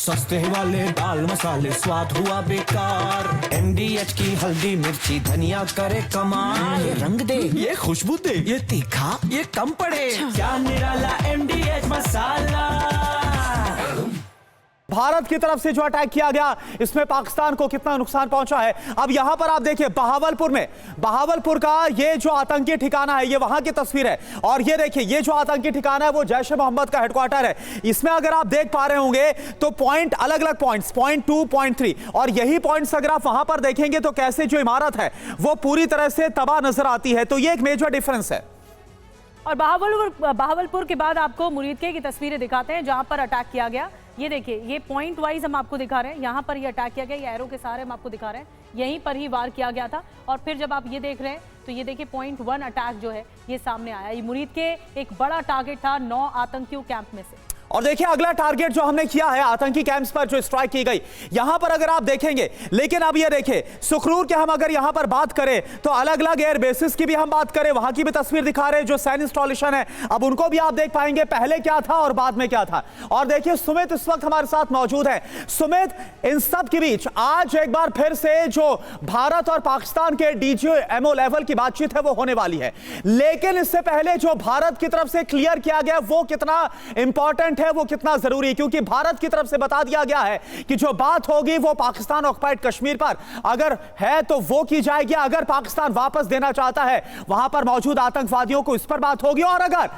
सस्ते वाले दाल मसाले स्वाद हुआ बेकार। MDH की हल्दी मिर्ची धनिया करे कमाल। ये रंग दे, ये खुशबू दे, ये तीखा, ये कम पड़े। क्या निराला MDH मसाला। भारत की तरफ से जो अटैक किया गया इसमें पाकिस्तान को कितना नुकसान पहुंचा है। अब यहां पर आप देखिए बहावलपुर का ये जो आतंकी ठिकाना है, ये वहां की तस्वीर है। और ये देखिए ये जो आतंकी ठिकाना है वो जैश ए मोहम्मद का हेडक्वार्टर है। इसमें अगर आप देख पा रहे होंगे तो पॉइंट, अलग अलग पॉइंट्स, पॉइंट 2, पॉइंट 3, और यही पॉइंट्स अगर आप वहां पर देखेंगे तो कैसे जो इमारत है वो पूरी तरह से तबाह नजर आती है। तो ये एक मेजर डिफरेंस है। और बहावलपुर के बाद आपको मुरीदके की तस्वीरें दिखाते हैं जहां पर अटैक किया गया। ये देखिए, ये पॉइंट वाइज हम आपको दिखा रहे हैं, यहाँ पर ये अटैक किया गया, ये एरो के सारे हम आपको दिखा रहे हैं, यहीं पर ही वार किया गया था। और फिर जब आप ये देख रहे हैं तो ये देखिए पॉइंट 1 अटैक जो है ये सामने आया। ये मुरीदके एक बड़ा टारगेट था 9 आतंकियों कैंप में से। और देखिए अगला टारगेट जो हमने किया है आतंकी कैंप्स पर जो स्ट्राइक की गई, यहां पर अगर आप देखेंगे, लेकिन अब ये देखिए सुखरूर के हम अगर यहां पर बात करें तो अलग अलग एयर बेसिस की भी हम बात करें, वहां की भी तस्वीर दिखा रहे हैं जो सैन इंस्टॉलेशन है। अब उनको भी आप देख पाएंगे पहले क्या था और बाद में क्या था। और देखिए सुमित इस वक्त हमारे साथ मौजूद है। सुमित, इन सब के बीच आज एक बार फिर से जो भारत और पाकिस्तान के DGMO लेवल की बातचीत है वो होने वाली है, लेकिन इससे पहले जो भारत की तरफ से क्लियर किया गया वो कितना इंपॉर्टेंट है, वो कितना जरूरी है, क्योंकि भारत की तरफ से बता दिया गया है कि जो बात होगी वो पाकिस्तान ऑक्युपाइड कश्मीर पर अगर है तो वो की जाएगी। अगर पाकिस्तान वापस देना चाहता है वहां पर मौजूद आतंकवादियों को, इस पर बात होगी। और अगर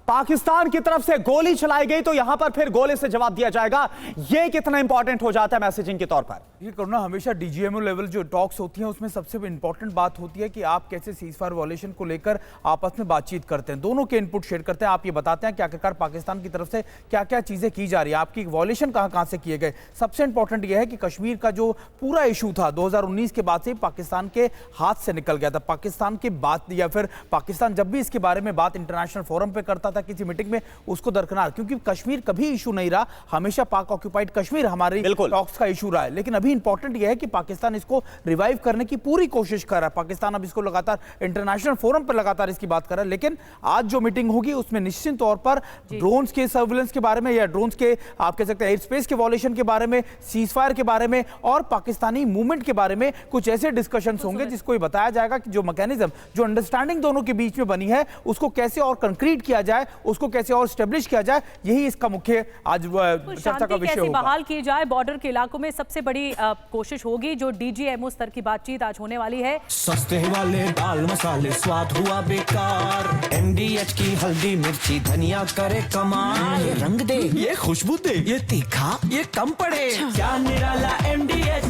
पाकिस्तान की तरफ से गोली चलाई गई तो यहां पर फिर गोले से जवाब दिया जाएगा। यह कितना इंपॉर्टेंट हो जाता है मैसेजिंग के तौर पर। ये करुणा, हमेशा DGMO लेवल जो टॉक्स होती हैं उसमें सबसे इंपॉर्टेंट बात होती है कि आप कैसे सीजफायर वॉयलेशन को लेकर आपस में बातचीत करते हैं, दोनों के इनपुट शेयर करते हैं। आप ये बताते हैं कि आखिरकार पाकिस्तान की तरफ से क्या क्या चीजें की जा रही है, आपकी वॉयलेशन कहां से किए गए। सबसे इंपॉर्टेंट यह है कि कश्मीर का जो पूरा इशू था 2019 के बाद से पाकिस्तान के हाथ से निकल गया था। पाकिस्तान की बात, या फिर पाकिस्तान जब भी इसके बारे में बात इंटरनेशनल फोरम पे करता था किसी मीटिंग में, उसको दरकिनार, क्योंकि कश्मीर कभी इशू नहीं रहा, हमेशा पाक ऑक्युपाइड कश्मीर हमारी टॉक्स का इशू रहा है। लेकिन अभी इंपॉर्टेंट यह है कि पाकिस्तान इसको रिवाइव करने की पूरी कोशिश कर रहा है। पाकिस्तान अब इसको लगातार इंटरनेशनल फोरम पर लगातार इसकी बात कर रहा है। लेकिन आज जो मीटिंग होगी उसमें निश्चित तौर पर ड्रोन्स के सर्विलेंस के बारे में, या ड्रोन्स के आप कह सकते हैं एयर स्पेस के वॉयलेशन के बारे में, सीजफायर के बारे में और पाकिस्तानी मूवमेंट के बारे में कुछ ऐसे डिस्कशंस होंगे जिसको ये बताया जाएगा कि जो मैकेनिज्म, जो अंडरस्टैंडिंग दोनों के बीच में बनी है उसको कैसे और कंक्रीट किया जाए, उसको कैसे और स्टेब्लिश किया जाए। यही इसका मुख्य आज चर्चा का विषय होगा। बहाल की जाए बॉर्डर के इलाकों में, सबसे बड़ी कोशिश होगी जो DGMO स्तर की बातचीत आज होने वाली है। सस्ते वाले दाल मसाले स्वाद हुआ बेकार। MDH की हल्दी मिर्ची धनिया करे कमाल। ये रंग दे, ये खुशबू दे, ये तीखा, ये कम पड़े। क्या निराला MDH